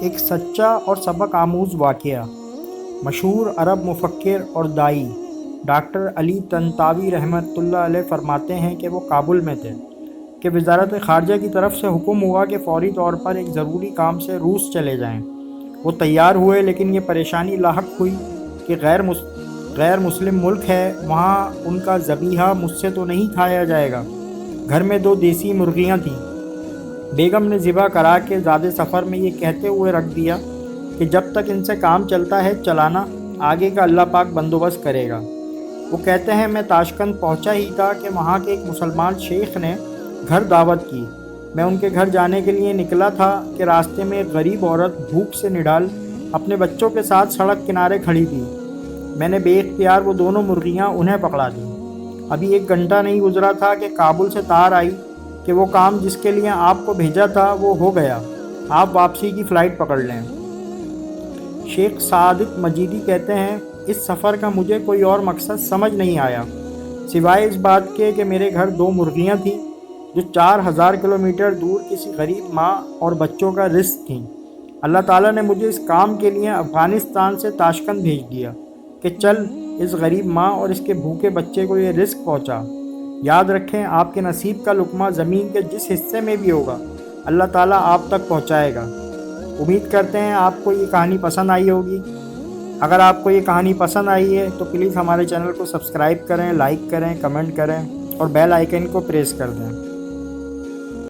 ایک سچا اور سبق آموز واقعہ۔ مشہور عرب مفکر اور دائی ڈاکٹر علی طنطاوی رحمۃ اللہ علیہ فرماتے ہیں کہ وہ کابل میں تھے کہ وزارت خارجہ کی طرف سے حکم ہوا کہ فوری طور پر ایک ضروری کام سے روس چلے جائیں۔ وہ تیار ہوئے، لیکن یہ پریشانی لاحق ہوئی کہ غیر مسلم ملک ہے، وہاں ان کا ذبیحہ مجھ سے تو نہیں کھایا جائے گا۔ گھر میں 2 دیسی مرغیاں تھیں۔ بیگم نے ذبح کرا کے زیادہ سفر میں یہ کہتے ہوئے رکھ دیا کہ جب تک ان سے کام چلتا ہے چلانا، آگے کا اللہ پاک بندوبست کرے گا۔ وہ کہتے ہیں میں تاشکند پہنچا ہی تھا کہ وہاں کے ایک مسلمان شیخ نے گھر دعوت کی۔ میں ان کے گھر جانے کے لیے نکلا تھا کہ راستے میں ایک غریب عورت بھوک سے نڈال اپنے بچوں کے ساتھ سڑک کنارے کھڑی تھی۔ میں نے بے اختیار وہ دونوں مرغیاں انہیں پکڑا دیں۔ ابھی 1 گھنٹہ نہیں گزرا تھا کہ کابل سے تار آئی کہ وہ کام جس کے لیے آپ کو بھیجا تھا وہ ہو گیا، آپ واپسی کی فلائٹ پکڑ لیں۔ شیخ سعادت مجیدی کہتے ہیں اس سفر کا مجھے کوئی اور مقصد سمجھ نہیں آیا سوائے اس بات کے کہ میرے گھر 2 مرغیاں تھیں جو 4000 کلومیٹر دور کسی غریب ماں اور بچوں کا رزق تھیں۔ اللہ تعالیٰ نے مجھے اس کام کے لیے افغانستان سے تاشکند بھیج دیا کہ چل اس غریب ماں اور اس کے بھوکے بچے کو یہ رزق پہنچا۔ یاد رکھیں، آپ کے نصیب کا لقمہ زمین کے جس حصے میں بھی ہوگا اللہ تعالیٰ آپ تک پہنچائے گا۔ امید کرتے ہیں آپ کو یہ کہانی پسند آئی ہوگی۔ اگر آپ کو یہ کہانی پسند آئی ہے تو پلیز ہمارے چینل کو سبسکرائب کریں، لائک کریں، کمنٹ کریں اور بیل آئیکن کو پریس کر دیں۔